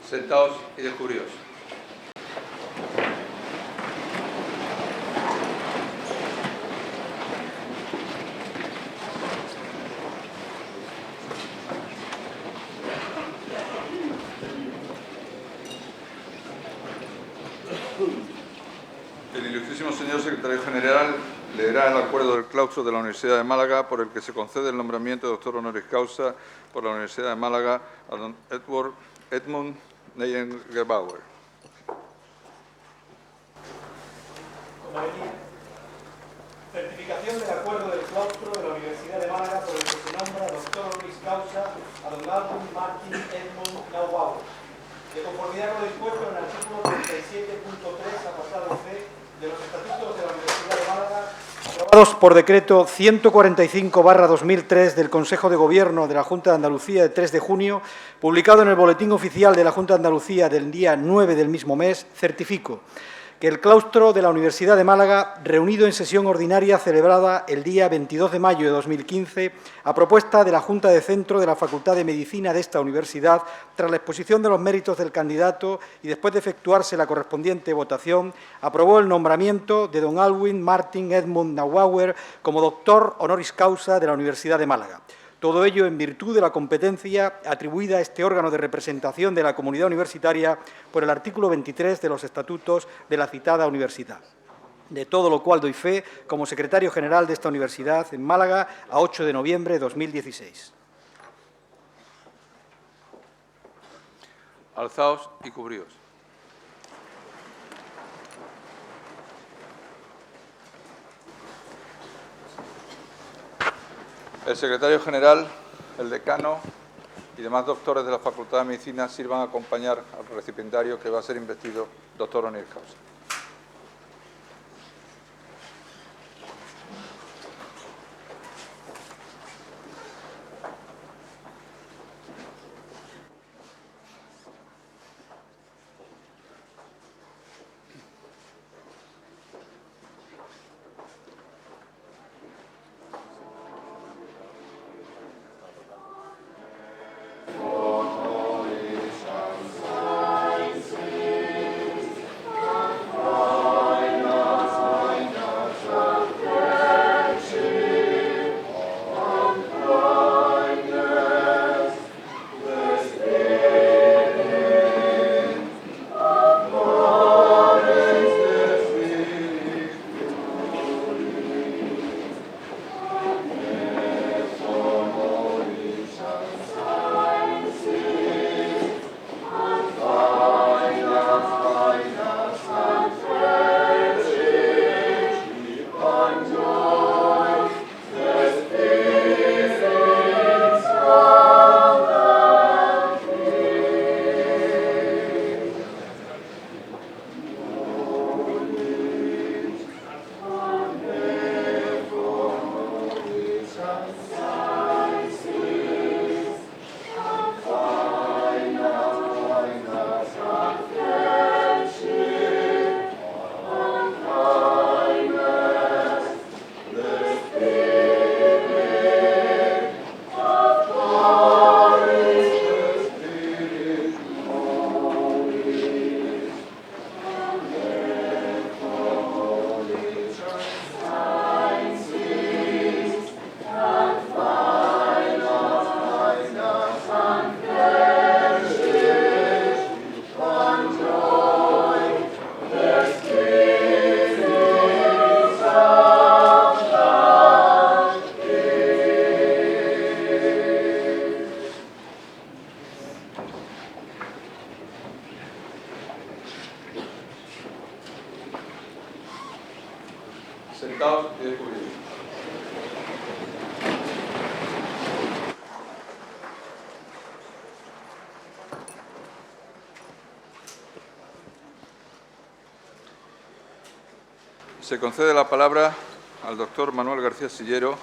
Sentaos y descubríos. El ilustrísimo señor secretario general leerá el acuerdo del claustro de la Universidad de Málaga por el que se concede el nombramiento de doctor honoris causa por la Universidad de Málaga a don Edmund Neugebauer. Certificación del acuerdo del claustro de la Universidad de Málaga por el que se nombra doctor honoris causa a don Alvin Martin Edmund Neugebauer. De conformidad con lo dispuesto en el artículo 37.3, apartado C, de los estatutos de la Universidad de Málaga, aprobados por decreto 145/2003 del Consejo de Gobierno de la Junta de Andalucía de 3 de junio, publicado en el Boletín Oficial de la Junta de Andalucía del día 9 del mismo mes, certifico que el claustro de la Universidad de Málaga, reunido en sesión ordinaria celebrada el día 22 de mayo de 2015, a propuesta de la Junta de Centro de la Facultad de Medicina de esta universidad, tras la exposición de los méritos del candidato y después de efectuarse la correspondiente votación, aprobó el nombramiento de don Alvin Martin Edmund Neugebauer como doctor honoris causa de la Universidad de Málaga. Todo ello en virtud de la competencia atribuida a este órgano de representación de la comunidad universitaria por el artículo 23 de los estatutos de la citada universidad. De todo lo cual doy fe como secretario general de esta universidad en Málaga a 8 de noviembre de 2016. Alzaos y cubríos. El secretario general, el decano y demás doctores de la Facultad de Medicina sirvan a acompañar al recipientario que va a ser investido doctor honoris causa. Sentaos y descubríos. Se concede la palabra al doctor Manuel García Sillero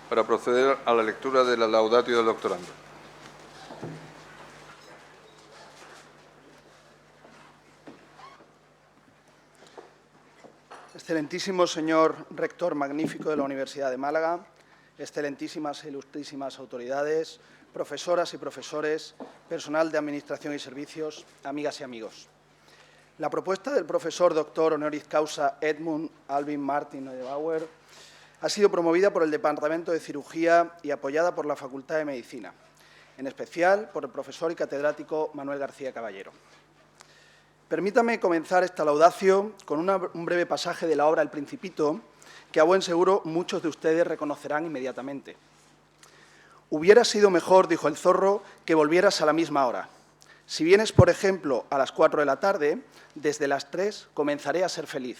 para proceder a la lectura de la laudatio del doctorando. Excelentísimo señor rector magnífico de la Universidad de Málaga, excelentísimas e ilustrísimas autoridades, profesoras y profesores, personal de Administración y Servicios, amigas y amigos. La propuesta del profesor doctor honoris causa Edmund Alvin Martin Neubauer ha sido promovida por el Departamento de Cirugía y apoyada por la Facultad de Medicina, en especial por el profesor y catedrático Manuel García Caballero. Permítame comenzar esta laudatio con un breve pasaje de la obra El Principito, que a buen seguro muchos de ustedes reconocerán inmediatamente. «Hubiera sido mejor, dijo el zorro, que volvieras a la misma hora. Si vienes, por ejemplo, a las 4 de la tarde, desde las 3 comenzaré a ser feliz.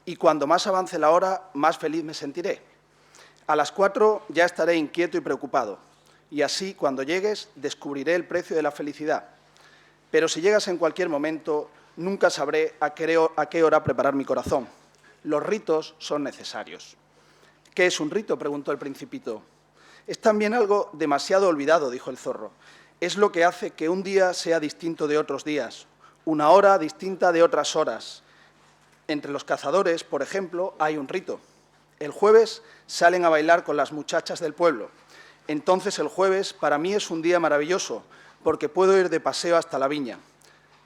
Y cuando más avance la hora, más feliz me sentiré. A las 4 ya estaré inquieto y preocupado, y así, cuando llegues, descubriré el precio de la felicidad. Pero si llegas en cualquier momento, nunca sabré a qué hora preparar mi corazón. Los ritos son necesarios». «¿Qué es un rito?», preguntó el Principito. «Es también algo demasiado olvidado», dijo el zorro. «Es lo que hace que un día sea distinto de otros días, una hora distinta de otras horas. Entre los cazadores, por ejemplo, hay un rito. El jueves salen a bailar con las muchachas del pueblo. Entonces el jueves para mí es un día maravilloso, porque puedo ir de paseo hasta la viña.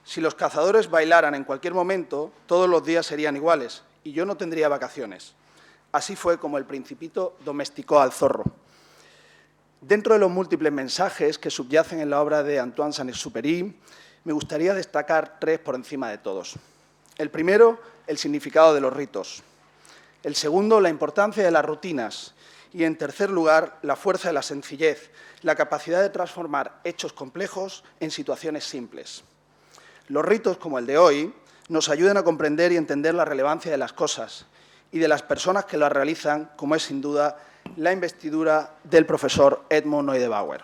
Si los cazadores bailaran en cualquier momento, todos los días serían iguales, y yo no tendría vacaciones». Así fue como el Principito domesticó al zorro. Dentro de los múltiples mensajes que subyacen en la obra de Antoine Saint-Exupéry, me gustaría destacar 3 por encima de todos. El primero, el significado de los ritos. El segundo, la importancia de las rutinas. Y, en tercer lugar, la fuerza de la sencillez, la capacidad de transformar hechos complejos en situaciones simples. Los ritos, como el de hoy, nos ayudan a comprender y entender la relevancia de las cosas y de las personas que las realizan, como es sin duda la investidura del profesor Edmund Neubauer.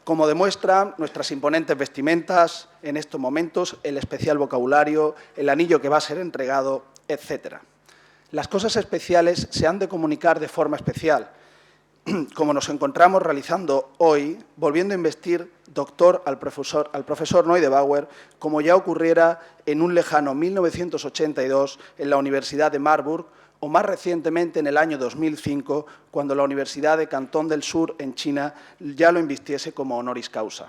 Como demuestran nuestras imponentes vestimentas en estos momentos, el especial vocabulario, el anillo que va a ser entregado, etc. Las cosas especiales se han de comunicar de forma especial, como nos encontramos realizando hoy, volviendo a investir doctor al profesor Neubauer, como ya ocurriera en un lejano 1982 en la Universidad de Marburg, o más recientemente en el año 2005, cuando la Universidad de Cantón del Sur, en China, ya lo invistiese como honoris causa.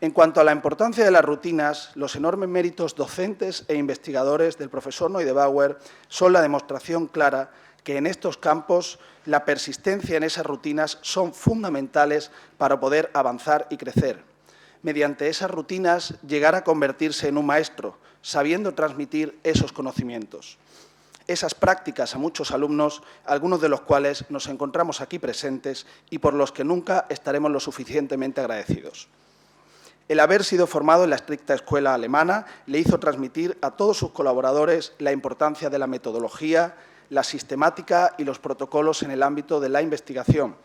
En cuanto a la importancia de las rutinas, los enormes méritos docentes e investigadores del profesor Neubauer son la demostración clara que en estos campos la persistencia en esas rutinas son fundamentales para poder avanzar y crecer. Mediante esas rutinas, llegar a convertirse en un maestro, sabiendo transmitir esos conocimientos. Esas prácticas a muchos alumnos, algunos de los cuales nos encontramos aquí presentes y por los que nunca estaremos lo suficientemente agradecidos. El haber sido formado en la estricta escuela alemana le hizo transmitir a todos sus colaboradores la importancia de la metodología, la sistemática y los protocolos en el ámbito de la investigación,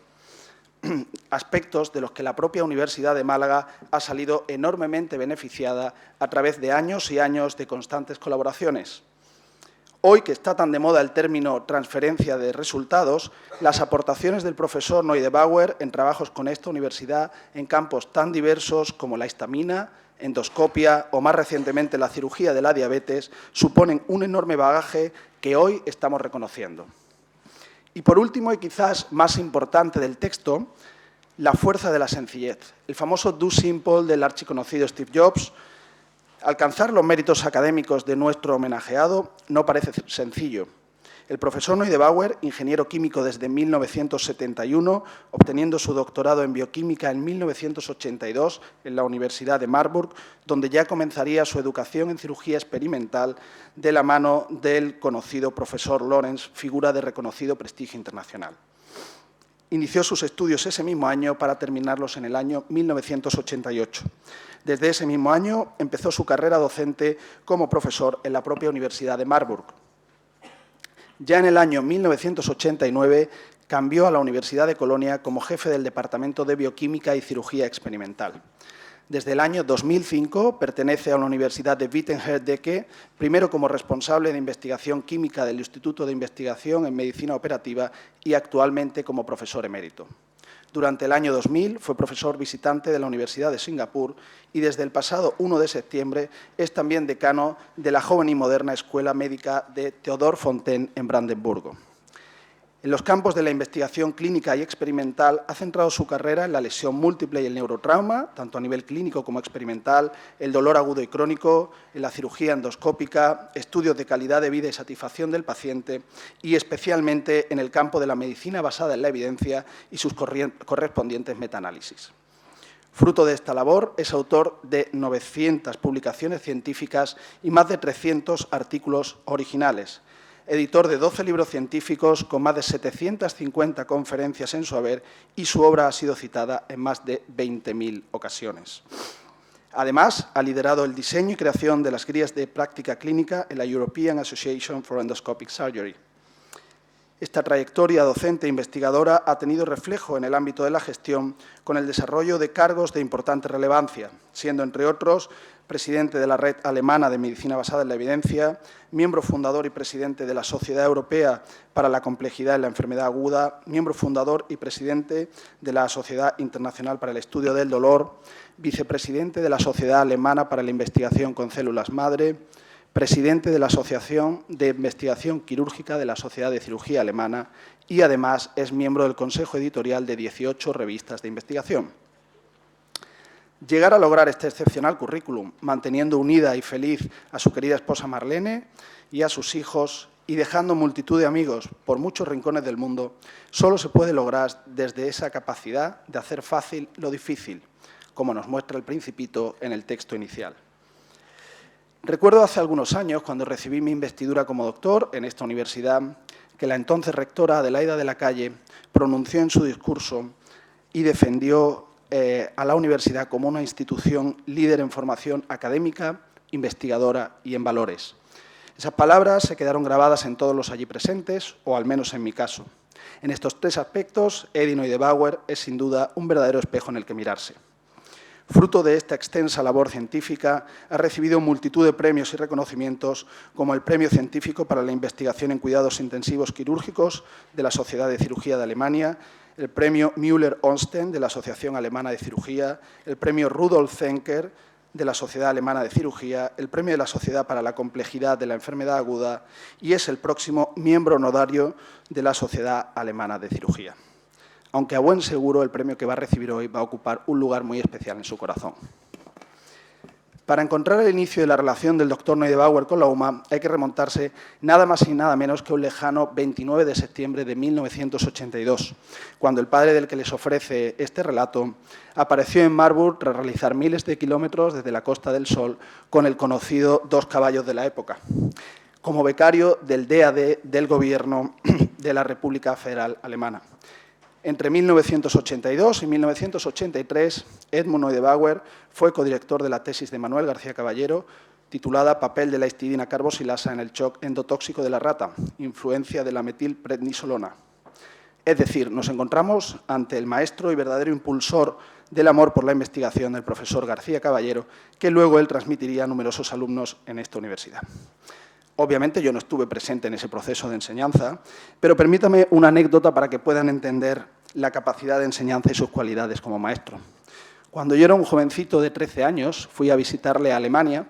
aspectos de los que la propia Universidad de Málaga ha salido enormemente beneficiada a través de años y años de constantes colaboraciones. Hoy, que está tan de moda el término transferencia de resultados, las aportaciones del profesor Neubauer en trabajos con esta universidad en campos tan diversos como la histamina, endoscopia o, más recientemente, la cirugía de la diabetes, suponen un enorme bagaje que hoy estamos reconociendo. Y, por último, y quizás más importante del texto, la fuerza de la sencillez. El famoso do simple del archiconocido Steve Jobs. Alcanzar los méritos académicos de nuestro homenajeado no parece sencillo. El profesor Neubauer, ingeniero químico desde 1971, obteniendo su doctorado en bioquímica en 1982 en la Universidad de Marburg, donde ya comenzaría su educación en cirugía experimental de la mano del conocido profesor Lawrence, figura de reconocido prestigio internacional. Inició sus estudios ese mismo año para terminarlos en el año 1988. Desde ese mismo año empezó su carrera docente como profesor en la propia Universidad de Marburg. Ya en el año 1989 cambió a la Universidad de Colonia como jefe del Departamento de Bioquímica y Cirugía Experimental. Desde el año 2005 pertenece a la Universidad de Wittenberg-Decke, primero como responsable de investigación química del Instituto de Investigación en Medicina Operativa y actualmente como profesor emérito. Durante el año 2000 fue profesor visitante de la Universidad de Singapur y desde el pasado 1 de septiembre es también decano de la joven y moderna Escuela Médica de Theodor Fontaine en Brandenburgo. En los campos de la investigación clínica y experimental ha centrado su carrera en la lesión múltiple y el neurotrauma, tanto a nivel clínico como experimental, el dolor agudo y crónico, en la cirugía endoscópica, estudios de calidad de vida y satisfacción del paciente y especialmente en el campo de la medicina basada en la evidencia y sus correspondientes metaanálisis. Fruto de esta labor, es autor de 900 publicaciones científicas y más de 300 artículos originales. Editor de 12 libros científicos con más de 750 conferencias en su haber y su obra ha sido citada en más de 20.000 ocasiones. Además, ha liderado el diseño y creación de las guías de práctica clínica en la European Association for Endoscopic Surgery. Esta trayectoria docente e investigadora ha tenido reflejo en el ámbito de la gestión con el desarrollo de cargos de importante relevancia, siendo, entre otros, presidente de la Red Alemana de Medicina Basada en la Evidencia, miembro fundador y presidente de la Sociedad Europea para la Complejidad en la Enfermedad Aguda, miembro fundador y presidente de la Sociedad Internacional para el Estudio del Dolor, vicepresidente de la Sociedad Alemana para la Investigación con Células Madre, presidente de la Asociación de Investigación Quirúrgica de la Sociedad de Cirugía Alemana y, además, es miembro del Consejo Editorial de 18 revistas de investigación. Llegar a lograr este excepcional currículum, manteniendo unida y feliz a su querida esposa Marlene y a sus hijos y dejando multitud de amigos por muchos rincones del mundo, solo se puede lograr desde esa capacidad de hacer fácil lo difícil, como nos muestra el Principito en el texto inicial. Recuerdo hace algunos años, cuando recibí mi investidura como doctor en esta universidad, que la entonces rectora Adelaida de la Calle pronunció en su discurso y defendió a la universidad como una institución líder en formación académica, investigadora y en valores. Esas palabras se quedaron grabadas en todos los allí presentes, o al menos en mi caso. En estos tres aspectos, Edino y de Bauer es sin duda un verdadero espejo en el que mirarse. Fruto de esta extensa labor científica, ha recibido multitud de premios y reconocimientos, como el Premio Científico para la Investigación en Cuidados Intensivos Quirúrgicos de la Sociedad de Cirugía de Alemania, el Premio Müller-Onsten de la Asociación Alemana de Cirugía, el Premio Rudolf Zenker de la Sociedad Alemana de Cirugía, el Premio de la Sociedad para la Complejidad de la Enfermedad Aguda y es el próximo miembro honorario de la Sociedad Alemana de Cirugía. Aunque a buen seguro el premio que va a recibir hoy va a ocupar un lugar muy especial en su corazón. Para encontrar el inicio de la relación del doctor Neubauer con la UMA hay que remontarse nada más y nada menos que un lejano 29 de septiembre de 1982, cuando el padre del que les ofrece este relato apareció en Marburg tras realizar miles de kilómetros desde la Costa del Sol con el conocido 2 caballos de la época, como becario del DAD del Gobierno de la República Federal Alemana. Entre 1982 y 1983, Edmund Neubauer fue codirector de la tesis de Manuel García Caballero, titulada Papel de la histidina carboxilasa en el shock endotóxico de la rata, influencia de la metilprednisolona. Es decir, nos encontramos ante el maestro y verdadero impulsor del amor por la investigación del profesor García Caballero, que luego él transmitiría a numerosos alumnos en esta universidad. Obviamente yo no estuve presente en ese proceso de enseñanza, pero permítame una anécdota para que puedan entender la capacidad de enseñanza y sus cualidades como maestro. Cuando yo era un jovencito de 13 años, fui a visitarle a Alemania.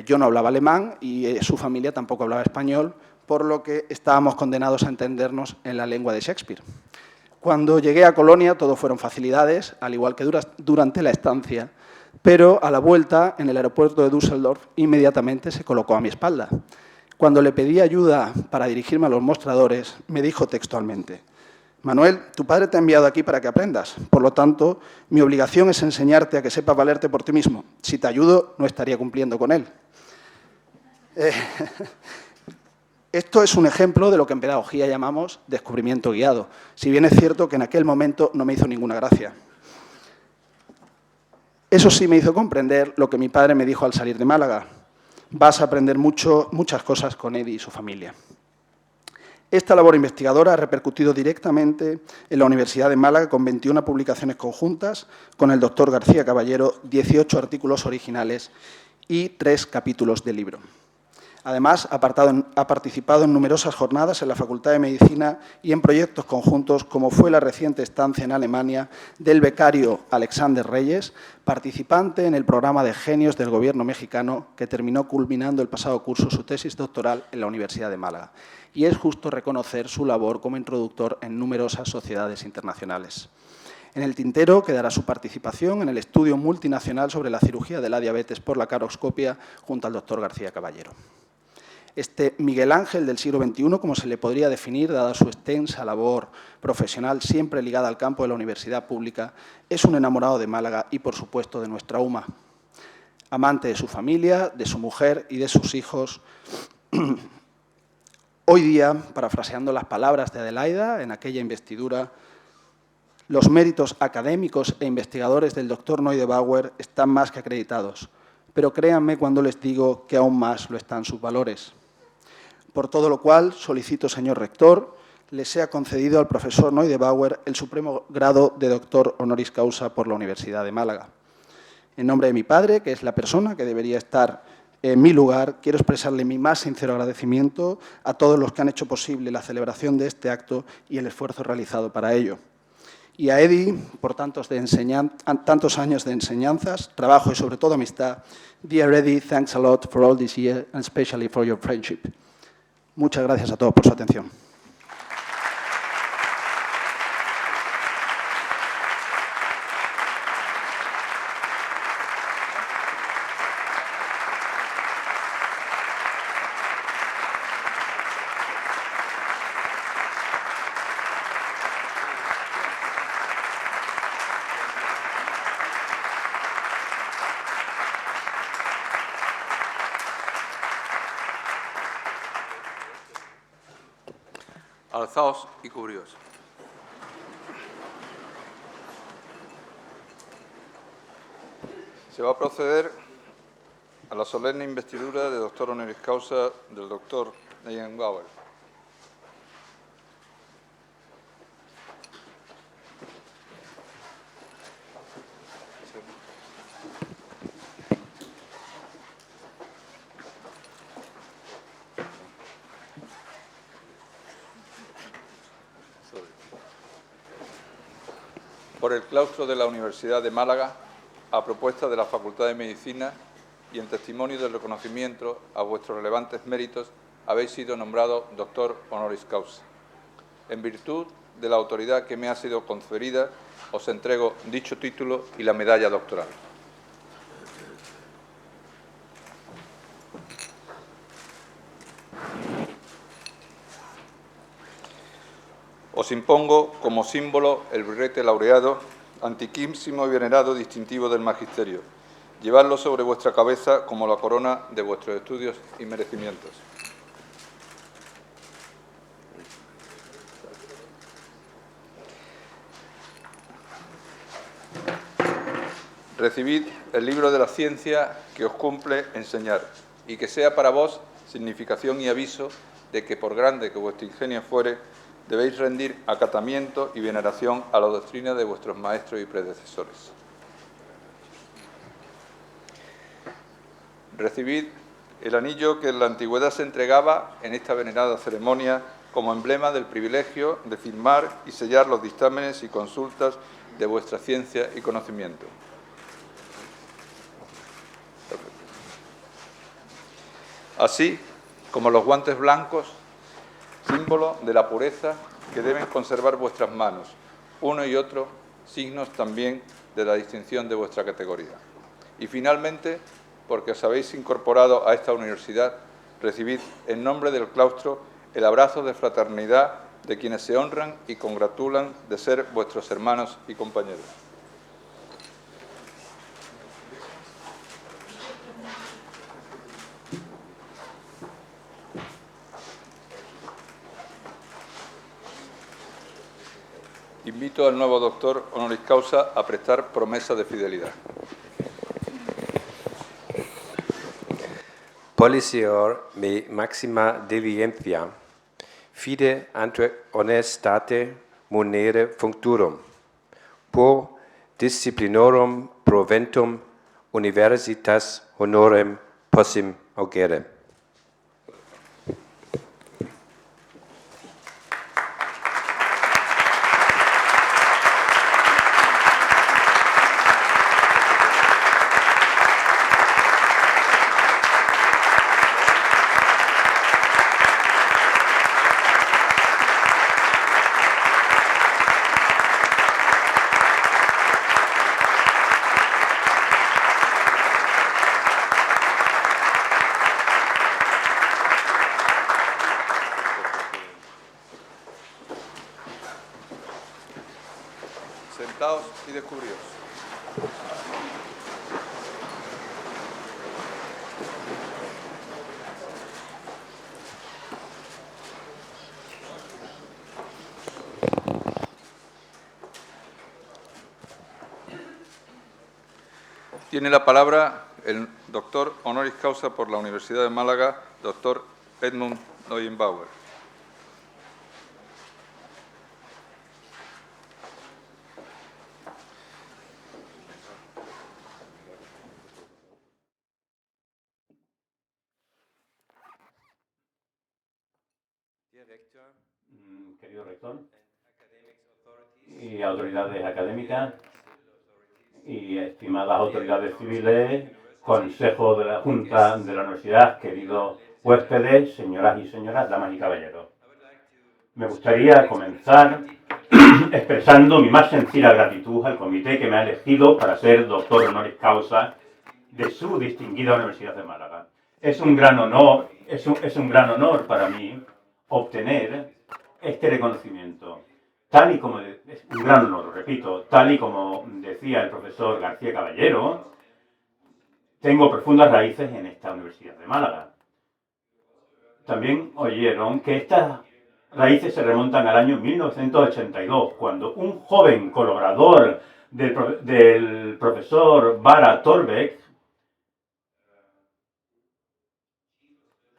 Yo no hablaba alemán y su familia tampoco hablaba español, por lo que estábamos condenados a entendernos en la lengua de Shakespeare. Cuando llegué a Colonia todo fueron facilidades, al igual que durante la estancia, pero a la vuelta, en el aeropuerto de Düsseldorf, inmediatamente se colocó a mi espalda. Cuando le pedí ayuda para dirigirme a los mostradores, me dijo textualmente: Manuel, tu padre te ha enviado aquí para que aprendas. Por lo tanto, mi obligación es enseñarte a que sepas valerte por ti mismo. Si te ayudo, no estaría cumpliendo con él. Esto es un ejemplo de lo que en pedagogía llamamos descubrimiento guiado, si bien es cierto que en aquel momento no me hizo ninguna gracia. Eso sí me hizo comprender lo que mi padre me dijo al salir de Málaga: vas a aprender muchas cosas con Edi y su familia. Esta labor investigadora ha repercutido directamente en la Universidad de Málaga con 21 publicaciones conjuntas, con el doctor García Caballero, 18 artículos originales y 3 capítulos de libro. Además, ha participado en numerosas jornadas en la Facultad de Medicina y en proyectos conjuntos, como fue la reciente estancia en Alemania del becario Alexander Reyes, participante en el programa de Genios del Gobierno mexicano, que terminó culminando el pasado curso su tesis doctoral en la Universidad de Málaga. Y es justo reconocer su labor como introductor en numerosas sociedades internacionales. En el tintero quedará su participación en el estudio multinacional sobre la cirugía de la diabetes por la caroscopia junto al doctor García Caballero. Este Miguel Ángel del siglo XXI, como se le podría definir, dada su extensa labor profesional siempre ligada al campo de la universidad pública, es un enamorado de Málaga y, por supuesto, de nuestra UMA. Amante de su familia, de su mujer y de sus hijos. Hoy día, parafraseando las palabras de Adelaida en aquella investidura, los méritos académicos e investigadores del doctor Neubauer están más que acreditados, pero créanme cuando les digo que aún más lo están sus valores. Por todo lo cual, solicito, señor rector, le sea concedido al profesor Neubauer el supremo grado de doctor honoris causa por la Universidad de Málaga. En nombre de mi padre, que es la persona que debería estar en mi lugar, quiero expresarle mi más sincero agradecimiento a todos los que han hecho posible la celebración de este acto y el esfuerzo realizado para ello. Y a Eddie, por tantos años de enseñanzas, trabajo y sobre todo amistad. Dear Eddie, thanks a lot for all this year and especially for your friendship. Muchas gracias a todos por su atención. Alzaos y cubríos. Se va a proceder a la solemne investidura de doctor honoris causa del doctor Neubauer. Por el claustro de la Universidad de Málaga, a propuesta de la Facultad de Medicina y en testimonio del reconocimiento a vuestros relevantes méritos, habéis sido nombrado doctor honoris causa. En virtud de la autoridad que me ha sido conferida, os entrego dicho título y la medalla doctoral. Os impongo como símbolo el birrete laureado, antiquísimo y venerado distintivo del magisterio. Llevadlo sobre vuestra cabeza como la corona de vuestros estudios y merecimientos. Recibid el libro de la ciencia que os cumple enseñar, y que sea para vos significación y aviso de que, por grande que vuestro ingenio fuere, debéis rendir acatamiento y veneración a la doctrina de vuestros maestros y predecesores. Recibid el anillo que en la antigüedad se entregaba en esta venerada ceremonia como emblema del privilegio de firmar y sellar los dictámenes y consultas de vuestra ciencia y conocimiento. Así como los guantes blancos, símbolo de la pureza que deben conservar vuestras manos, uno y otro signos también de la distinción de vuestra categoría. Y finalmente, porque os habéis incorporado a esta universidad, recibid en nombre del claustro el abrazo de fraternidad de quienes se honran y congratulan de ser vuestros hermanos y compañeros. Invito al nuevo doctor honoris causa a prestar promesa de fidelidad. Policior me maxima diligentia, fide ante honestate munere functurum, por disciplinorum proventum universitas honorem possim augere. descubridos. Tiene la palabra el doctor honoris causa por la Universidad de Málaga, doctor Edmund Neuenbauer. Querido rector y autoridades académicas y estimadas autoridades civiles, consejo de la Junta de la Universidad, queridos huéspedes, señoras y señoras, damas y caballeros. Me gustaría comenzar expresando mi más sincera gratitud al comité que me ha elegido para ser doctor honoris causa de su distinguida Universidad de Málaga. Es un gran honor, es un gran honor para mí obtener este reconocimiento. Tal y como, es un gran honor, repito, tal y como decía el profesor García Caballero, tengo profundas raíces en esta Universidad de Málaga. También oyeron que estas raíces se remontan al año 1982, cuando un joven colaborador del profesor Vara Torbeck,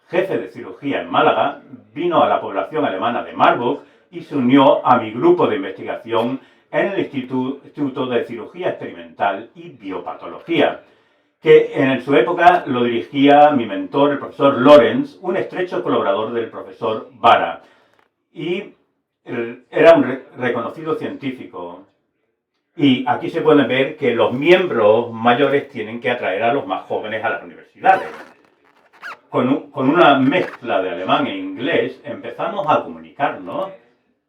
jefe de cirugía en Málaga, vino a la población alemana de Marburg y se unió a mi grupo de investigación en el Instituto de Cirugía Experimental y Biopatología, que en su época lo dirigía mi mentor, el profesor Lorenz, un estrecho colaborador del profesor Vara, y era un reconocido científico. Y aquí se puede ver que los miembros mayores tienen que atraer a los más jóvenes a las universidades. Con una mezcla de alemán e inglés empezamos a comunicarnos,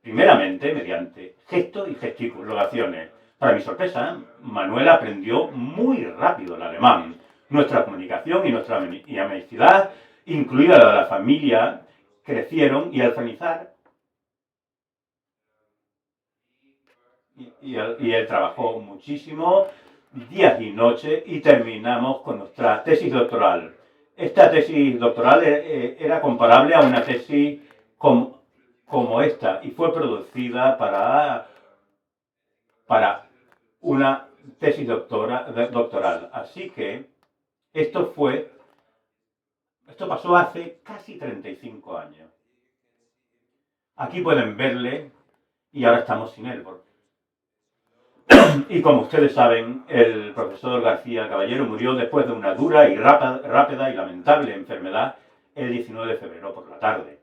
primeramente mediante gestos y gesticulaciones. Para mi sorpresa, Manuel aprendió muy rápido el alemán. Nuestra comunicación y nuestra amistad, incluida la de la familia, crecieron y al finalizar, y él trabajó muchísimo, días y noches, y terminamos con nuestra tesis doctoral. Esta tesis doctoral era comparable a una tesis como esta y fue producida para una tesis doctoral. Así que esto pasó hace casi 35 años. Aquí pueden verle y ahora estamos sin él. Y como ustedes saben, el profesor García Caballero murió después de una dura y rápida y lamentable enfermedad el 19 de febrero por la tarde.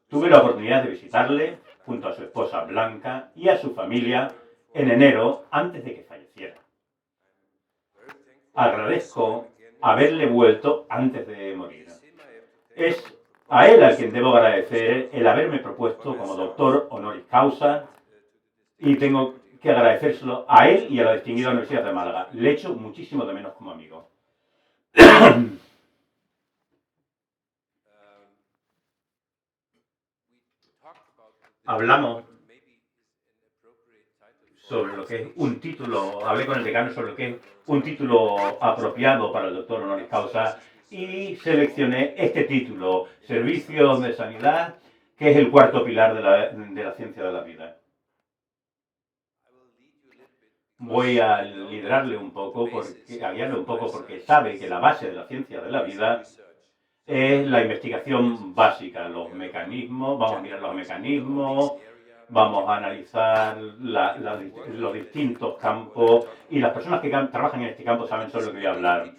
Tuve la oportunidad de visitarle junto a su esposa Blanca y a su familia en enero antes de que falleciera. Agradezco haberle vuelto antes de morir. Es a él a quien debo agradecer el haberme propuesto como doctor honoris causa y tengo que agradecérselo a él y a la distinguida Universidad de Málaga. Le echo muchísimo de menos como amigo. Hablamos sobre lo que es un título, hablé con el decano sobre lo que es un título apropiado para el doctor honoris causa y seleccioné este título, Servicios de Sanidad, que es el cuarto pilar de la ciencia de la vida. Voy a liderarle un poco, a guiarle un poco, porque sabe que la base de la ciencia de la vida es la investigación básica, los mecanismos, vamos a mirar los mecanismos, vamos a analizar los distintos campos y las personas que trabajan en este campo saben sobre lo que voy a hablar.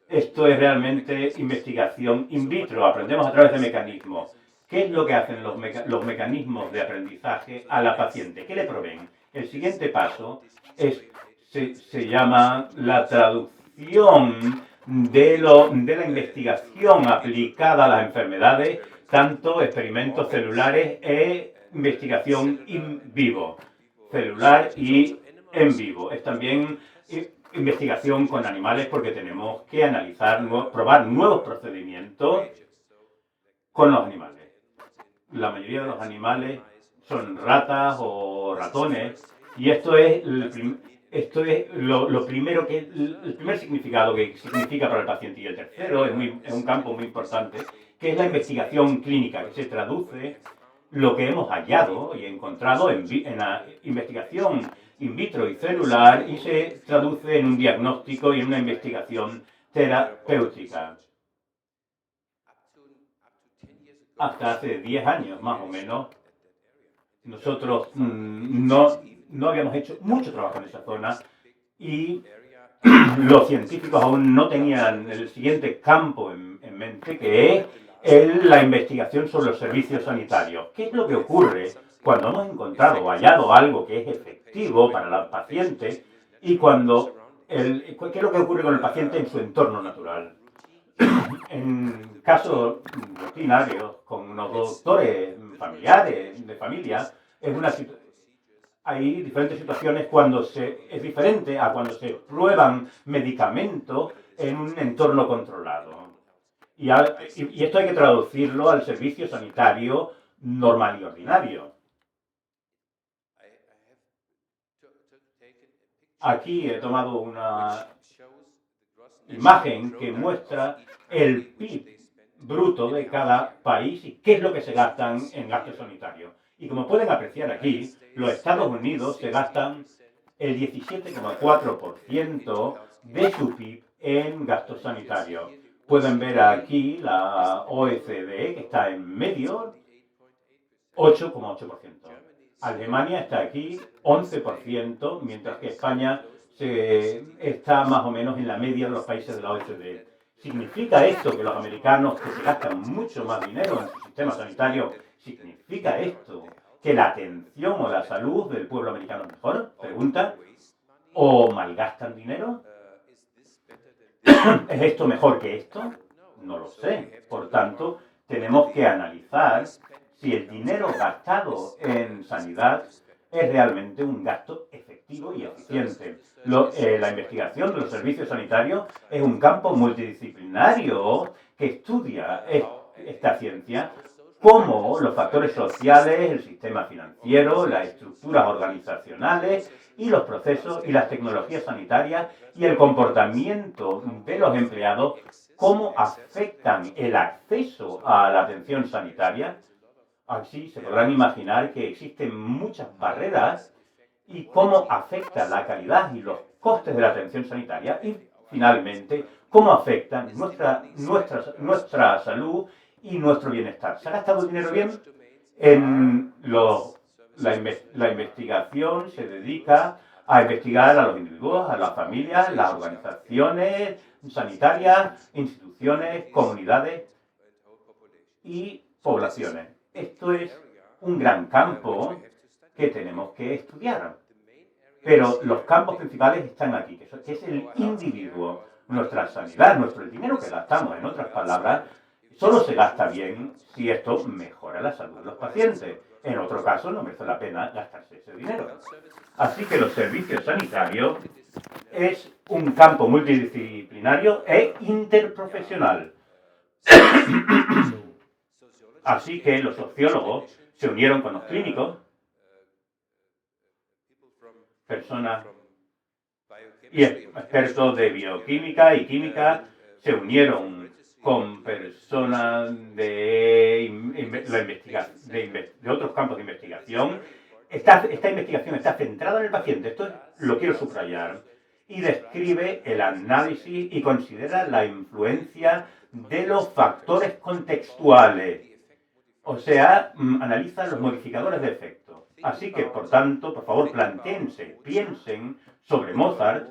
Esto es realmente investigación in vitro, aprendemos a través de mecanismos. ¿Qué es lo que hacen los mecanismos de aprendizaje a la paciente? ¿Qué le proveen? El siguiente paso se llama la traducción de la investigación aplicada a las enfermedades, tanto experimentos celulares e investigación in vivo, celular y en vivo. Es también investigación con animales porque tenemos que analizar, probar nuevos procedimientos con los animales. La mayoría de los animales son ratas o ratones Y esto es lo primero el primer significado que significa para el paciente. Y el tercero es un campo muy importante, que es la investigación clínica, que se traduce lo que hemos hallado y encontrado en la investigación in vitro y celular y se traduce en un diagnóstico y en una investigación terapéutica. Hasta hace 10 años, más o menos, nosotros no habíamos hecho mucho trabajo en esa zona y los científicos aún no tenían el siguiente campo en mente, que es la investigación sobre los servicios sanitarios. ¿Qué es lo que ocurre cuando hemos encontrado o hallado algo que es efectivo para el paciente y qué es lo que ocurre con el paciente en su entorno natural? En casos rutinarios, con unos doctores familiares, de familia, hay diferentes situaciones es diferente a cuando se prueban medicamentos en un entorno controlado. Y esto hay que traducirlo al servicio sanitario normal y ordinario. Aquí he tomado una imagen que muestra el PIB bruto de cada país y qué es lo que se gastan en gastos sanitarios. Y como pueden apreciar aquí, los Estados Unidos se gastan el 17,4% de su PIB en gastos sanitarios. Pueden ver aquí la OECD, que está en medio, 8,8%. Alemania está aquí, 11%, mientras que España está más o menos en la media de los países de la OECD. ¿Significa esto que los americanos que se gastan mucho más dinero en su sistema sanitario, significa esto que la atención o la salud del pueblo americano es mejor? Pregunta. ¿O malgastan dinero? ¿Es esto mejor que esto? No lo sé. Por tanto, tenemos que analizar si el dinero gastado en sanidad es realmente un gasto efectivo y eficiente. La investigación de los servicios sanitarios es un campo multidisciplinario que estudia esta ciencia, como los factores sociales, el sistema financiero, las estructuras organizacionales y los procesos y las tecnologías sanitarias y el comportamiento de los empleados, cómo afectan el acceso a la atención sanitaria. Así se podrán imaginar que existen muchas barreras y cómo afecta la calidad y los costes de la atención sanitaria y, finalmente, cómo afectan nuestra salud y nuestro bienestar. ¿Se ha gastado el dinero bien? La investigación se dedica a investigar a los individuos, a las familias, las organizaciones sanitarias, instituciones, comunidades y poblaciones. Esto es un gran campo que tenemos que estudiar. Pero los campos principales están aquí, que es el individuo, nuestra sanidad, el dinero que gastamos, en otras palabras, solo se gasta bien si esto mejora la salud de los pacientes. En otro caso, no merece la pena gastarse ese dinero. Así que los servicios sanitarios es un campo multidisciplinario e interprofesional. Así que los sociólogos se unieron con los clínicos, personas y expertos de bioquímica y química se unieron con personas de otros campos de investigación. Esta investigación está centrada en el paciente, esto lo quiero subrayar, y describe el análisis y considera la influencia de los factores contextuales. O sea, analiza los modificadores de efecto. Así que, por tanto, por favor, piensen sobre Mozart,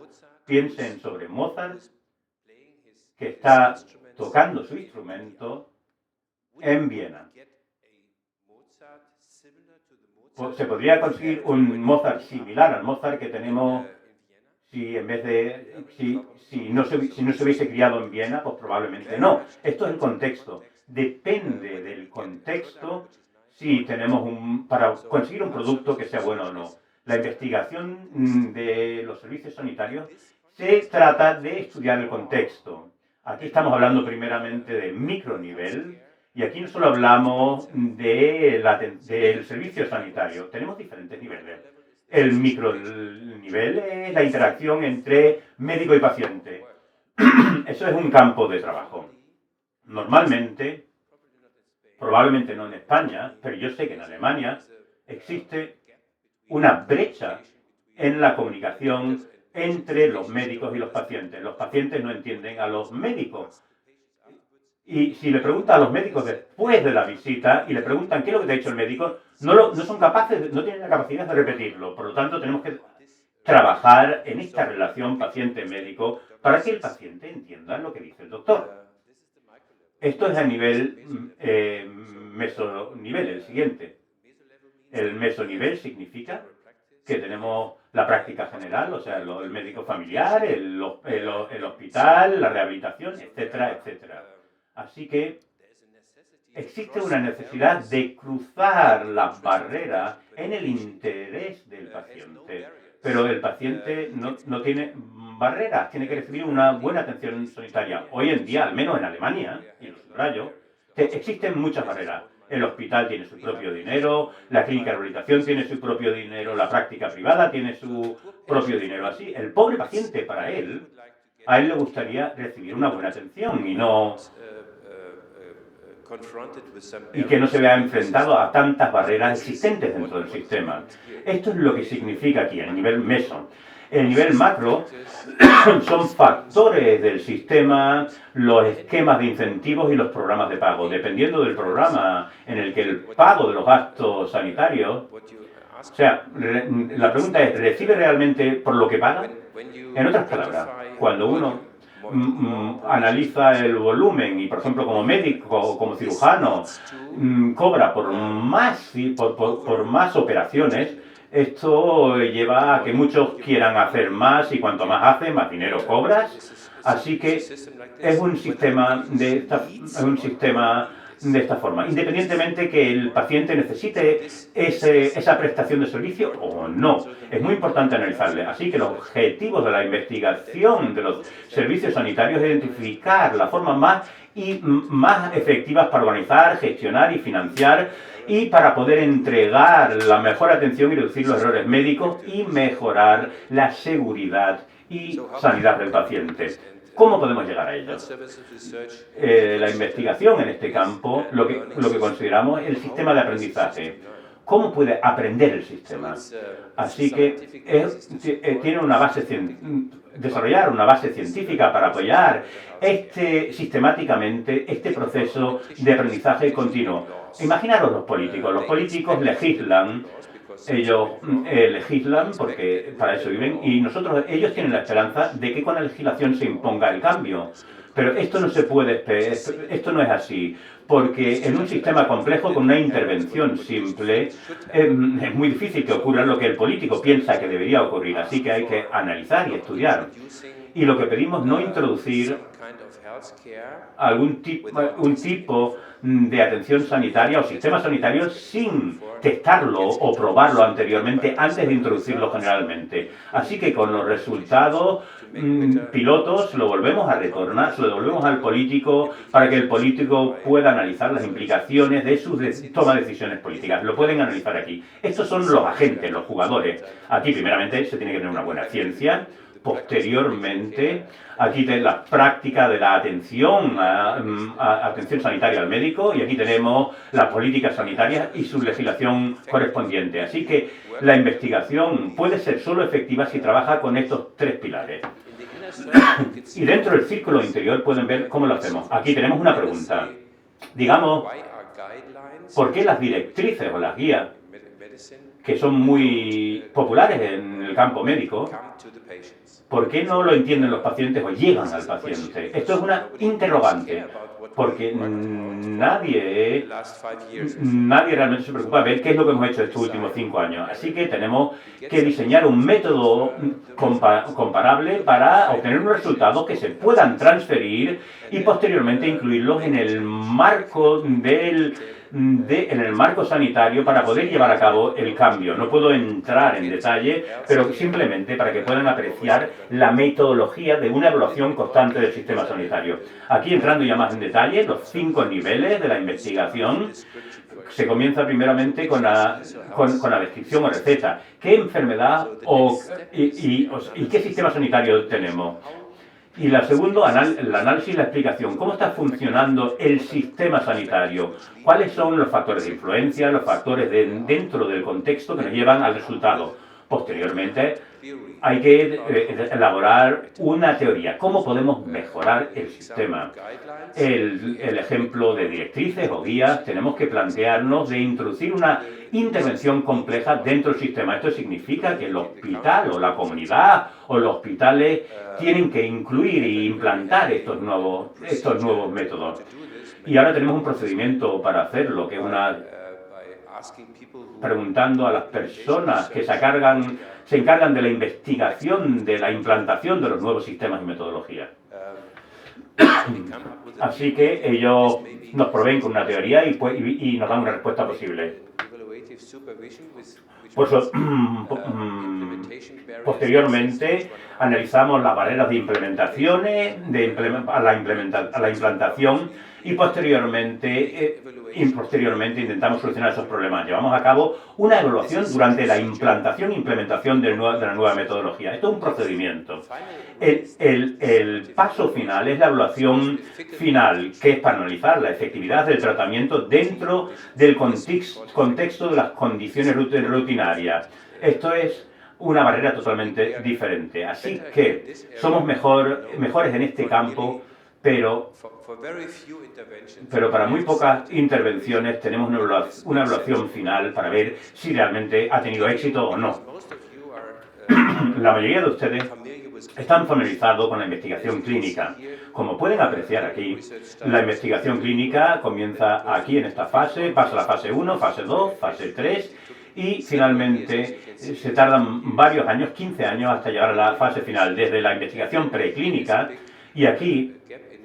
que está tocando su instrumento en Viena. Se podría conseguir un Mozart similar al Mozart que tenemos si no se hubiese criado en Viena, pues probablemente no. Esto es el contexto. Depende del contexto si tenemos para conseguir un producto que sea bueno o no. La investigación de los servicios sanitarios se trata de estudiar el contexto. Aquí estamos hablando primeramente de micronivel y aquí no solo hablamos del servicio sanitario, tenemos diferentes niveles. El micronivel es la interacción entre médico y paciente. Eso es un campo de trabajo. Normalmente, probablemente no en España, pero yo sé que en Alemania existe una brecha en la comunicación entre los médicos y los pacientes. Los pacientes no entienden a los médicos. Y si le preguntan a los médicos después de la visita y le preguntan qué es lo que te ha dicho el médico, no son capaces, no tienen la capacidad de repetirlo. Por lo tanto, tenemos que trabajar en esta relación paciente-médico para que el paciente entienda lo que dice el doctor. Esto es a nivel mesonivel, el siguiente. El mesonivel significa que tenemos la práctica general, o sea, el médico familiar, el hospital, la rehabilitación, etcétera, etcétera. Así que existe una necesidad de cruzar las barreras en el interés del paciente. Pero el paciente no tiene barreras, tiene que recibir una buena atención sanitaria. Hoy en día, al menos en Alemania, y lo subrayo, existen muchas barreras. El hospital tiene su propio dinero, la clínica de rehabilitación tiene su propio dinero, la práctica privada tiene su propio dinero. Así, el pobre paciente, a él le gustaría recibir una buena atención y que no se vea enfrentado a tantas barreras existentes dentro del sistema. Esto es lo que significa aquí, a nivel meso. El nivel macro son factores del sistema, los esquemas de incentivos y los programas de pago. Dependiendo del programa en el que el pago de los gastos sanitarios, o sea, la pregunta es, ¿recibe realmente por lo que paga? En otras palabras, cuando uno analiza el volumen y, por ejemplo, como médico o como cirujano, cobra por más operaciones, esto lleva a que muchos quieran hacer más y cuanto más haces, más dinero cobras. Así que es un sistema de esta forma, independientemente que el paciente necesite esa prestación de servicio o no. Es muy importante analizarle. Así que los objetivos de la investigación de los servicios sanitarios es identificar la forma más efectivas para organizar, gestionar y financiar y para poder entregar la mejor atención y reducir los errores médicos y mejorar la seguridad y sanidad del paciente. ¿Cómo podemos llegar a ello? La investigación en este campo, lo que consideramos el sistema de aprendizaje. ¿Cómo puede aprender el sistema? Así que tiene desarrollar una base científica para apoyar sistemáticamente este proceso de aprendizaje continuo. Imaginaros los políticos. Los políticos legislan. Ellos legislan porque para eso viven y ellos tienen la esperanza de que con la legislación se imponga el cambio. Pero esto no esto no es así, porque en un sistema complejo con una intervención simple es muy difícil que ocurra lo que el político piensa que debería ocurrir, así que hay que analizar y estudiar. Y lo que pedimos no introducir un tipo de atención sanitaria o sistema sanitario sin testarlo o probarlo anteriormente antes de introducirlo generalmente. Así que con los resultados pilotos lo volvemos a retornar, se lo devolvemos al político para que el político pueda analizar las implicaciones de su toma de decisiones políticas. Lo pueden analizar aquí. Estos son los agentes, los jugadores. Aquí primeramente se tiene que tener una buena ciencia. Posteriormente, aquí tenemos la práctica de la atención sanitaria al médico y aquí tenemos las políticas sanitarias y su legislación correspondiente. Así que la investigación puede ser solo efectiva si trabaja con estos tres pilares. Y dentro del círculo interior pueden ver cómo lo hacemos. Aquí tenemos una pregunta. Digamos, ¿por qué las directrices o las guías, que son muy populares en el campo médico, ¿por qué no lo entienden los pacientes o llegan al paciente? Esto es una interrogante, porque nadie realmente se preocupa de ver qué es lo que hemos hecho estos últimos 5 años. Así que tenemos que diseñar un método comparable para obtener unos resultados que se puedan transferir y posteriormente incluirlos en el marco de en el marco sanitario para poder llevar a cabo el cambio. No puedo entrar en detalle, pero simplemente para que puedan apreciar la metodología de una evaluación constante del sistema sanitario. Aquí, entrando ya más en detalle, los 5 niveles de la investigación. Se comienza primeramente con la descripción o receta. ¿Qué enfermedad y qué sistema sanitario tenemos? Y la segunda, el análisis y la explicación. ¿Cómo está funcionando el sistema sanitario? ¿Cuáles son los factores de influencia, los factores dentro del contexto que nos llevan al resultado? Posteriormente, hay que elaborar una teoría. ¿Cómo podemos mejorar el sistema? El ejemplo de directrices o guías, tenemos que plantearnos de introducir una intervención compleja dentro del sistema. Esto significa que el hospital o la comunidad o los hospitales tienen que incluir e implantar estos nuevos métodos. Y ahora tenemos un procedimiento para hacerlo, que es preguntando a las personas que se encargan de la investigación, de la implantación de los nuevos sistemas y metodologías. Así que ellos nos proveen con una teoría y nos dan una respuesta posible. Posteriormente, analizamos las barreras de implementaciones, a la implantación y posteriormente intentamos solucionar esos problemas. Llevamos a cabo una evaluación durante la implantación e implementación de la nueva metodología. Esto es un procedimiento. El paso final es la evaluación final, que es para analizar la efectividad del tratamiento dentro del contexto de las condiciones rutinarias. Esto es una barrera totalmente diferente. Así que somos mejores en este campo, pero para muy pocas intervenciones tenemos una evaluación final para ver si realmente ha tenido éxito o no. La mayoría de ustedes están familiarizados con la investigación clínica. Como pueden apreciar aquí, la investigación clínica comienza aquí en esta fase, pasa a la fase 1, fase 2, fase 3 y finalmente se tardan varios años, 15 años, hasta llegar a la fase final, desde la investigación preclínica. Y aquí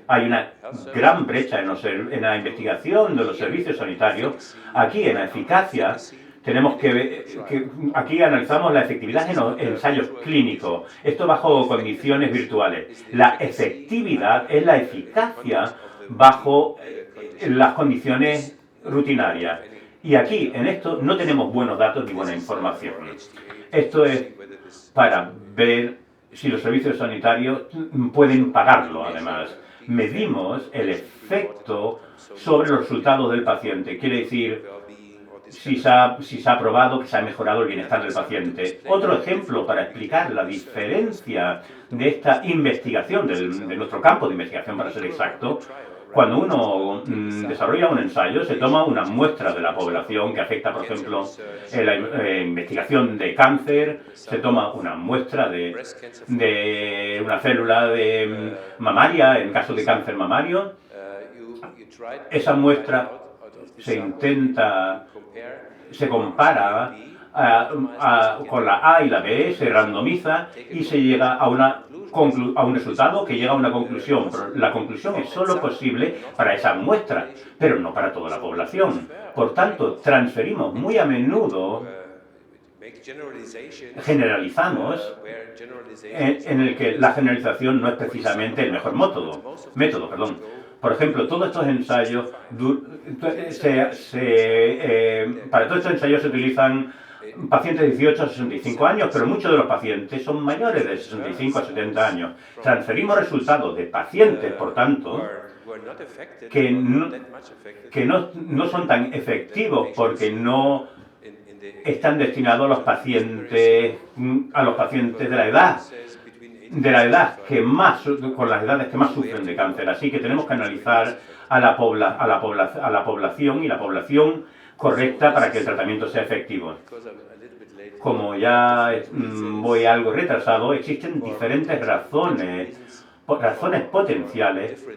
hay una gran brecha en la investigación de los servicios sanitarios. Aquí, en la eficacia, tenemos aquí analizamos la efectividad en los ensayos clínicos. Esto bajo condiciones virtuales. La efectividad es la eficacia bajo las condiciones rutinarias. Y aquí, en esto, no tenemos buenos datos ni buena información. Esto es para ver si los servicios sanitarios pueden pagarlo, además. Medimos el efecto sobre los resultados del paciente. Quiere decir, si se ha probado que se ha mejorado el bienestar del paciente. Otro ejemplo para explicar la diferencia de esta investigación, de nuestro campo de investigación, para ser exacto. Cuando uno desarrolla un ensayo, se toma una muestra de la población que afecta, por ejemplo, la investigación de cáncer, se toma una muestra de una célula mamaria, en caso de cáncer mamario. Esa muestra se compara con la A y la B, se randomiza y se llega a un resultado que llega a una conclusión. Pero la conclusión es solo posible para esa muestra, pero no para toda la población. Por tanto, transferimos muy a menudo, generalizamos, en el que la generalización no es precisamente el mejor método. Por ejemplo, todos estos ensayos, para todos estos ensayos se utilizan pacientes de 18 a 65 años, pero muchos de los pacientes son mayores de 65 a 70 años. Transferimos resultados de pacientes, por tanto, que no son tan efectivos porque no están destinados a los pacientes de la edad con las edades que más sufren de cáncer. Así que tenemos que analizar a la población y la población correcta para que el tratamiento sea efectivo. Como ya voy algo retrasado, existen diferentes razones potenciales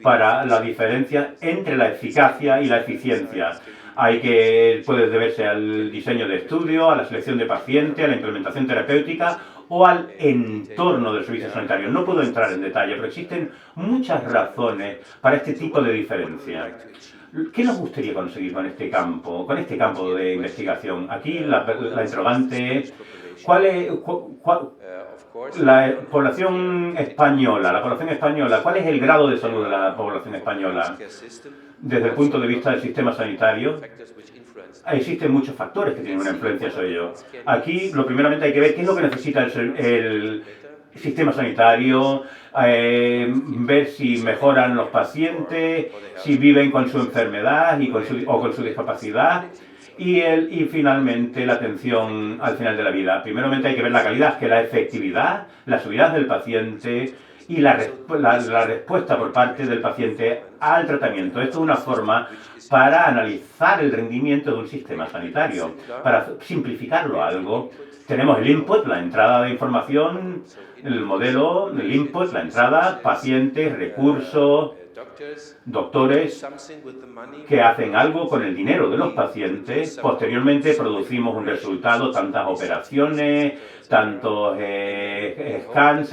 para la diferencia entre la eficacia y la eficiencia. Puede deberse al diseño de estudio, a la selección de pacientes, a la implementación terapéutica o al entorno del servicio sanitario. No puedo entrar en detalle, pero existen muchas razones para este tipo de diferencia. ¿Qué nos gustaría conseguir con este campo de investigación? Aquí la interrogante es, la población española, ¿cuál es el grado de salud de la población española? Desde el punto de vista del sistema sanitario, existen muchos factores que tienen una influencia sobre ello. Aquí, primeramente hay que ver qué es lo que necesita el sistema sanitario, ver si mejoran los pacientes, si viven con su enfermedad o con su discapacidad. Y finalmente la atención al final de la vida. Primeramente hay que ver la calidad, que es la efectividad, la seguridad del paciente y la respuesta por parte del paciente al tratamiento. Esto es una forma para analizar el rendimiento de un sistema sanitario. Para simplificarlo algo, tenemos el input, la entrada de información, el modelo, el input, la entrada, pacientes, recursos, doctores que hacen algo con el dinero de los pacientes. Posteriormente producimos un resultado, tantas operaciones, tantos CAT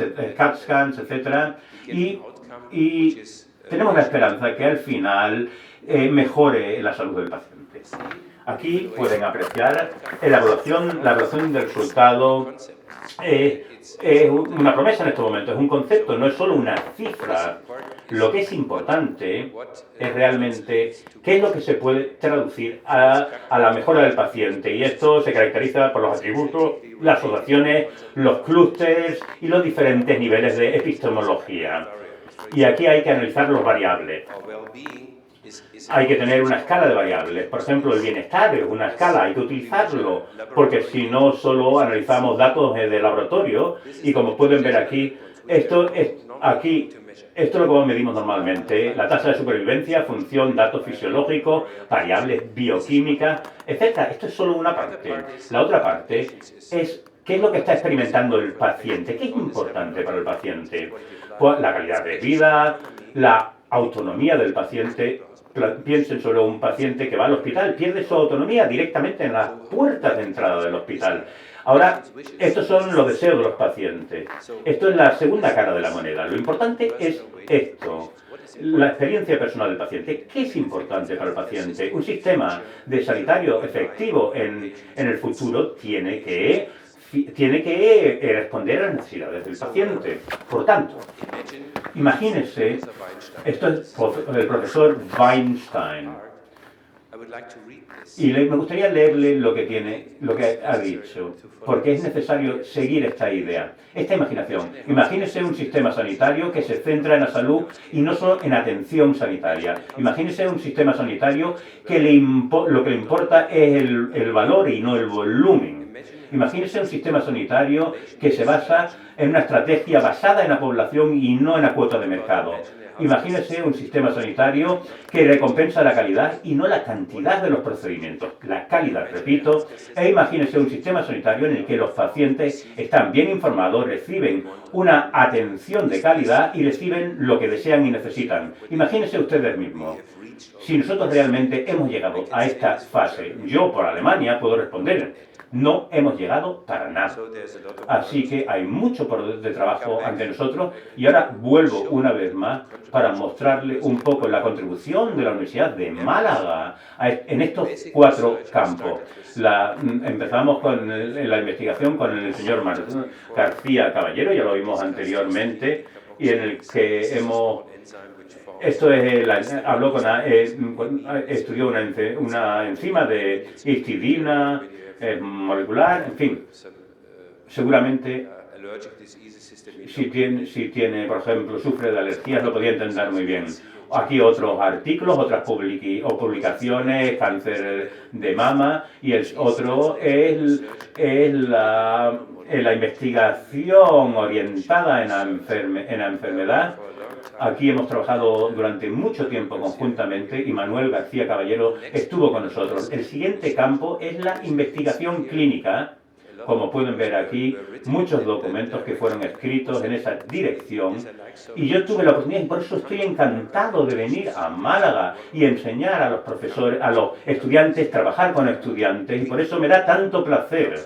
scans, etc. Y tenemos la esperanza que al final mejore la salud del paciente. Aquí pueden apreciar la evaluación del resultado. Es una promesa en este momento, es un concepto, no es solo una cifra. Lo que es importante es realmente qué es lo que se puede traducir a la mejora del paciente. Y esto se caracteriza por los atributos, las asociaciones, los clústeres y los diferentes niveles de epistemología. Y aquí hay que analizar los variables. Hay que tener una escala de variables. Por ejemplo, el bienestar es una escala, hay que utilizarlo, porque si no, solo analizamos datos de laboratorio. Y como pueden ver aquí, esto es lo que medimos normalmente: la tasa de supervivencia, función, datos fisiológicos, variables bioquímicas, etc. Esto es solo una parte. La otra parte es qué es lo que está experimentando el paciente, qué es importante para el paciente. Pues la calidad de vida, la autonomía del paciente. Piensen sobre un paciente que va al hospital, pierde su autonomía directamente en las puertas de entrada del hospital. Ahora, estos son los deseos de los pacientes. Esto es la segunda cara de la moneda. Lo importante es esto: la experiencia personal del paciente. ¿Qué es importante para el paciente? Un sistema de sanitario efectivo en el futuro tiene que responder a las necesidades del paciente. Por tanto, imagínense, esto es el profesor Weinstein, y me gustaría leerle lo que ha dicho, porque es necesario seguir esta idea, esta imaginación. Imagínese un sistema sanitario que se centra en la salud y no solo en atención sanitaria. Imagínese un sistema sanitario que lo que le importa es el valor y no el volumen. Imagínese un sistema sanitario que se basa en una estrategia basada en la población y no en la cuota de mercado. Imagínese un sistema sanitario que recompensa la calidad y no la cantidad de los procedimientos, la calidad, repito. E imagínese un sistema sanitario en el que los pacientes están bien informados, reciben una atención de calidad y reciben lo que desean y necesitan. Imagínese ustedes mismos. Si nosotros realmente hemos llegado a esta fase, yo por Alemania puedo responder: no hemos llegado para nada. Así que hay mucho de trabajo ante nosotros, y ahora vuelvo una vez más para mostrarle un poco la contribución de la Universidad de Málaga en estos 4 campos. Empezamos con la investigación con el señor García Caballero, ya lo vimos anteriormente, y en el que estudió una enzima de histidina molecular, en fin. Seguramente, si tiene, por ejemplo, sufre de alergias, lo podía entender muy bien. Aquí otros artículos, otras publicaciones, cáncer de mama, y el otro es la investigación orientada en la enfermedad. Aquí hemos trabajado durante mucho tiempo conjuntamente y Manuel García Caballero estuvo con nosotros. El siguiente campo es la investigación clínica. Como pueden ver aquí, muchos documentos que fueron escritos en esa dirección. Y yo tuve la oportunidad, y por eso estoy encantado de venir a Málaga y enseñar a los profesores, a los estudiantes, trabajar con estudiantes, y por eso me da tanto placer.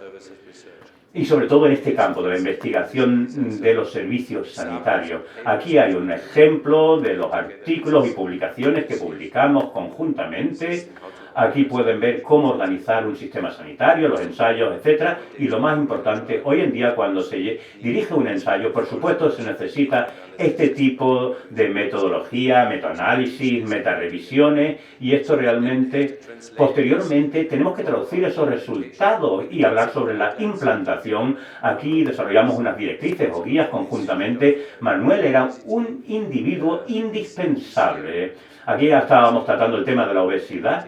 y sobre todo en este campo de la investigación de los servicios sanitarios. Aquí hay un ejemplo de los artículos y publicaciones que publicamos conjuntamente. Aquí pueden ver cómo organizar un sistema sanitario, los ensayos, etc. Y lo más importante, hoy en día cuando se dirige un ensayo, por supuesto se necesita este tipo de metodología, metaanálisis, metarevisiones, y esto realmente, posteriormente, tenemos que traducir esos resultados y hablar sobre la implantación. Aquí desarrollamos unas directrices o guías conjuntamente. Manuel era un individuo indispensable. Aquí ya estábamos tratando el tema de la obesidad.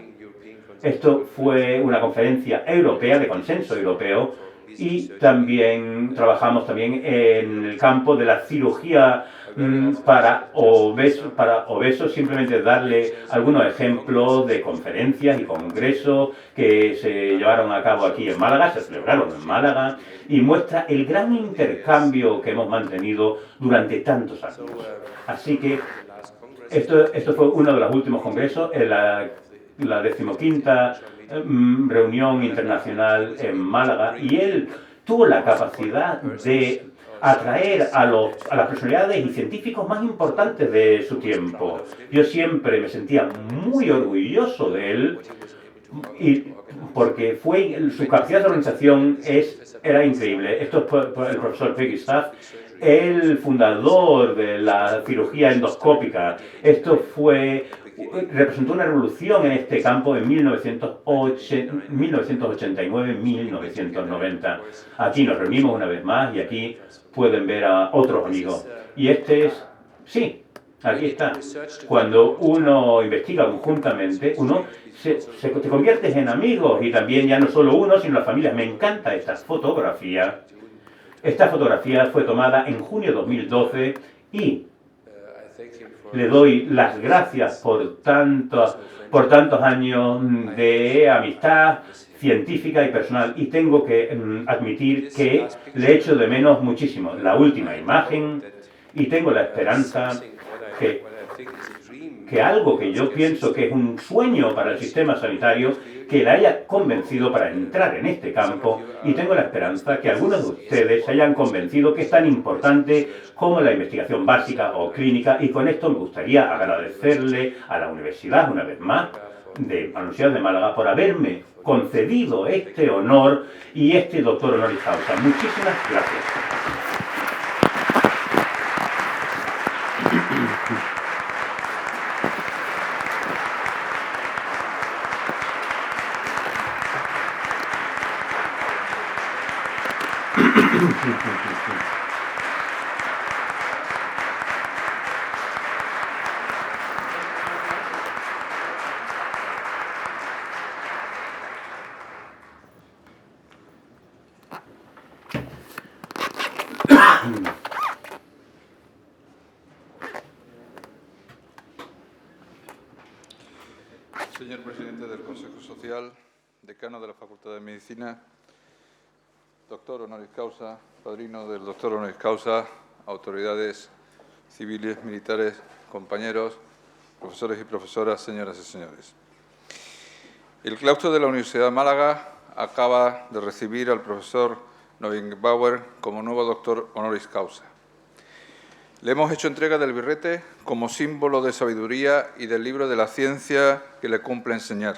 Esto fue una conferencia europea, de consenso europeo, y también trabajamos también en el campo de la cirugía para obesos, simplemente darle algunos ejemplos de conferencias y congresos que se llevaron a cabo aquí en Málaga, se celebraron en Málaga, y muestra el gran intercambio que hemos mantenido durante tantos años. Así que esto fue uno de los últimos congresos, en la 15ª reunión internacional en Málaga, y él tuvo la capacidad de atraer a las personalidades y científicos más importantes de su tiempo. Yo siempre me sentía muy orgulloso de él, porque su capacidad de organización era increíble. Esto es por el profesor Peggy Staff, el fundador de la cirugía endoscópica. Esto representó una revolución en este campo en 1989-1990. Aquí nos reunimos una vez más y aquí pueden ver a otros amigos. Y sí, aquí está. Cuando uno investiga conjuntamente, te conviertes en amigos, y también ya no solo uno, sino las familias. Me encanta esta fotografía. Esta fotografía fue tomada en junio de 2012 y le doy las gracias por tantos años de amistad científica y personal, y tengo que admitir que le echo de menos muchísimo. La última imagen, y tengo la esperanza que algo que yo pienso que es un sueño para el sistema sanitario, que la haya convencido para entrar en este campo, y tengo la esperanza que algunos de ustedes se hayan convencido que es tan importante como la investigación básica o clínica, y con esto me gustaría agradecerle a la universidad, una vez más, a la Universidad de Málaga, por haberme concedido este honor y este doctor honoris causa. Muchísimas gracias. Señor presidente del Consejo Social, decano de la Facultad de Medicina, doctor honoris causa, padrino del doctor honoris causa, autoridades civiles, militares, compañeros, profesores y profesoras, señoras y señores. El claustro de la Universidad de Málaga acaba de recibir al profesor Neugebauer como nuevo doctor honoris causa. Le hemos hecho entrega del birrete como símbolo de sabiduría y del libro de la ciencia que le cumple enseñar,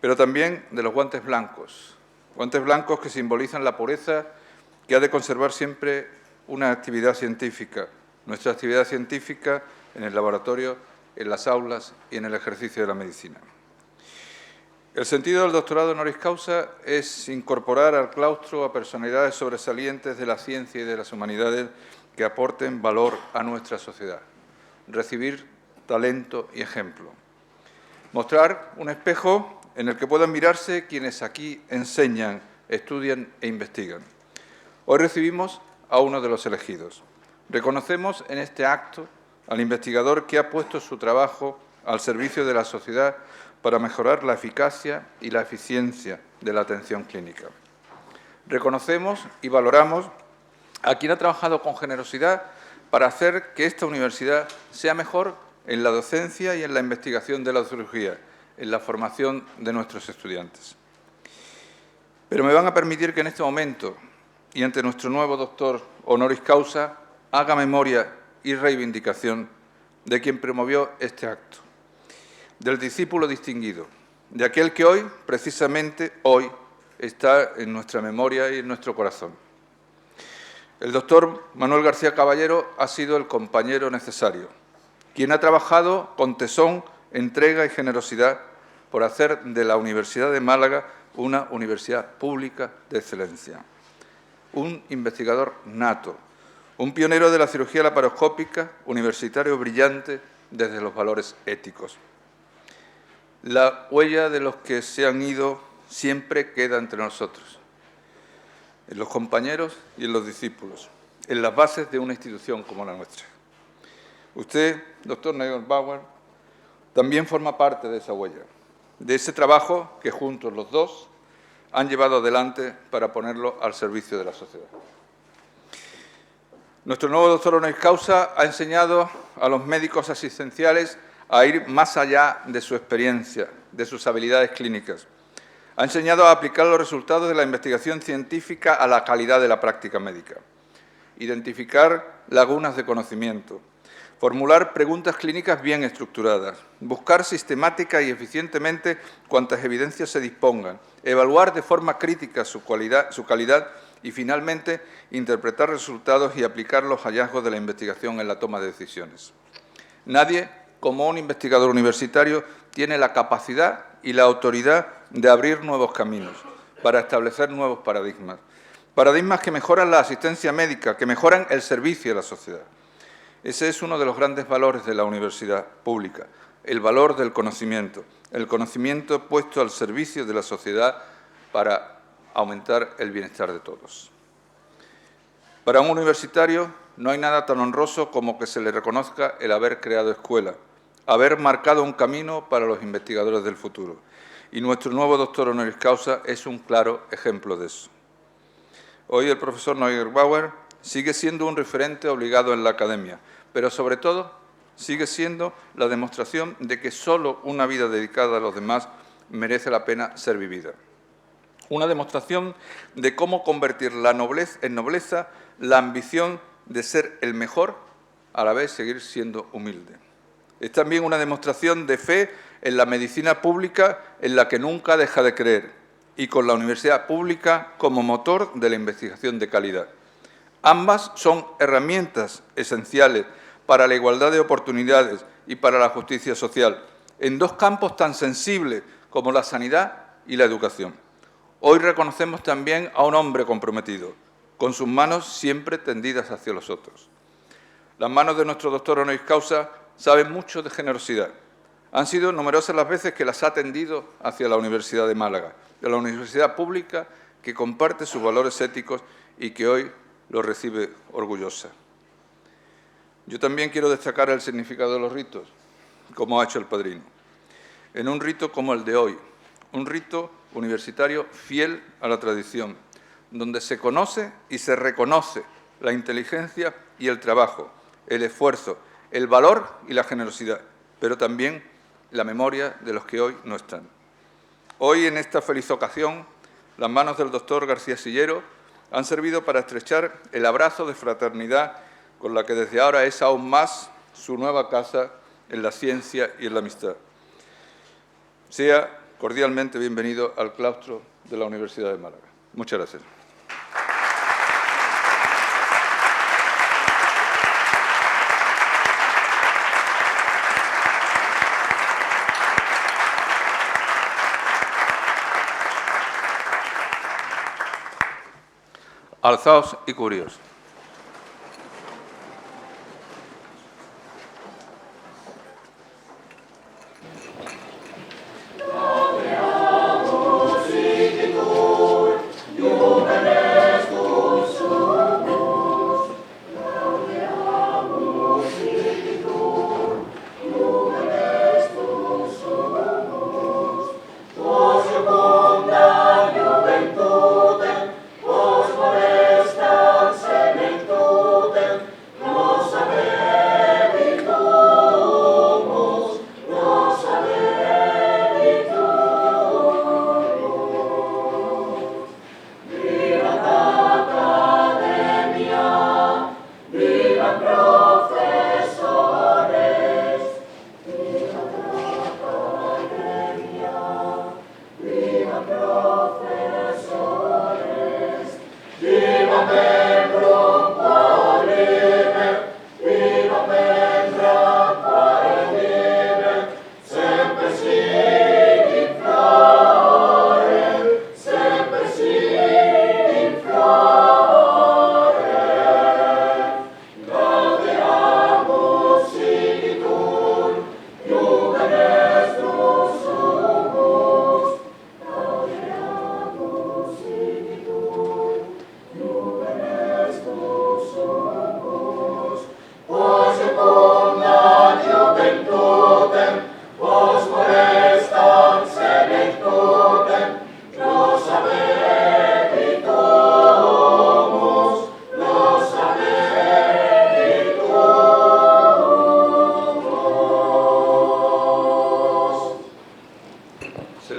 pero también de los guantes blancos que simbolizan la pureza que ha de conservar siempre una actividad científica, nuestra actividad científica en el laboratorio, en las aulas y en el ejercicio de la medicina. El sentido del doctorado honoris causa es incorporar al claustro a personalidades sobresalientes de la ciencia y de las humanidades que aporten valor a nuestra sociedad, recibir talento y ejemplo, mostrar un espejo en el que puedan mirarse quienes aquí enseñan, estudian e investigan. Hoy recibimos a uno de los elegidos. Reconocemos en este acto al investigador que ha puesto su trabajo al servicio de la sociedad para mejorar la eficacia y la eficiencia de la atención clínica. Reconocemos y valoramos a quien ha trabajado con generosidad para hacer que esta universidad sea mejor en la docencia y en la investigación de la cirugía, en la formación de nuestros estudiantes. Pero me van a permitir que en este momento y ante nuestro nuevo doctor honoris causa haga memoria y reivindicación de quien promovió este acto, del discípulo distinguido, de aquel que hoy, precisamente hoy, está en nuestra memoria y en nuestro corazón. El doctor Manuel García Caballero ha sido el compañero necesario, quien ha trabajado con tesón, entrega y generosidad por hacer de la Universidad de Málaga una universidad pública de excelencia. Un investigador nato, un pionero de la cirugía laparoscópica, universitario brillante desde los valores éticos. La huella de los que se han ido siempre queda entre nosotros, en los compañeros y en los discípulos, en las bases de una institución como la nuestra. Usted, doctor Neugebauer, también forma parte de esa huella, de ese trabajo que juntos los dos han llevado adelante para ponerlo al servicio de la sociedad. Nuestro nuevo doctor honoris causa ha enseñado a los médicos asistenciales a ir más allá de su experiencia, de sus habilidades clínicas. Ha enseñado a aplicar los resultados de la investigación científica a la calidad de la práctica médica, identificar lagunas de conocimiento, formular preguntas clínicas bien estructuradas, buscar sistemática y eficientemente cuantas evidencias se dispongan, evaluar de forma crítica su calidad y, finalmente, interpretar resultados y aplicar los hallazgos de la investigación en la toma de decisiones. Nadie, como un investigador universitario, tiene la capacidad y la autoridad de abrir nuevos caminos para establecer nuevos paradigmas, paradigmas que mejoran la asistencia médica, que mejoran el servicio a la sociedad. Ese es uno de los grandes valores de la universidad pública, el valor del conocimiento, el conocimiento puesto al servicio de la sociedad para aumentar el bienestar de todos. Para un universitario no hay nada tan honroso como que se le reconozca el haber creado escuela, haber marcado un camino para los investigadores del futuro. Y nuestro nuevo doctor honoris causa es un claro ejemplo de eso. Hoy el profesor Neugebauer sigue siendo un referente obligado en la academia, pero sobre todo sigue siendo la demostración de que solo una vida dedicada a los demás merece la pena ser vivida. Una demostración de cómo convertir la nobleza en nobleza, la ambición de ser el mejor, a la vez seguir siendo humilde. Es también una demostración de fe en la medicina pública en la que nunca deja de creer y con la universidad pública como motor de la investigación de calidad. Ambas son herramientas esenciales para la igualdad de oportunidades y para la justicia social, en dos campos tan sensibles como la sanidad y la educación. Hoy reconocemos también a un hombre comprometido, con sus manos siempre tendidas hacia los otros. Las manos de nuestro doctor honoris causa saben mucho de generosidad. Han sido numerosas las veces que las ha tendido hacia la Universidad de Málaga, de la universidad pública que comparte sus valores éticos y que hoy lo recibe orgullosa. Yo también quiero destacar el significado de los ritos, como ha hecho el padrino. En un rito como el de hoy, un rito universitario fiel a la tradición, donde se conoce y se reconoce la inteligencia y el trabajo, el esfuerzo, el valor y la generosidad, pero también la memoria de los que hoy no están. Hoy, en esta feliz ocasión, las manos del doctor García Sillero han servido para estrechar el abrazo de fraternidad con la que desde ahora es aún más su nueva casa en la ciencia y en la amistad. Sea cordialmente bienvenido al claustro de la Universidad de Málaga. Muchas gracias. Alzaos y cubríos. Juventud, vos molestan,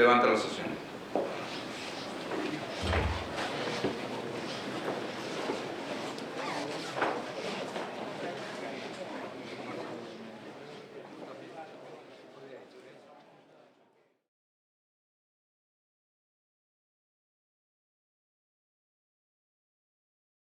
levanta la sesión.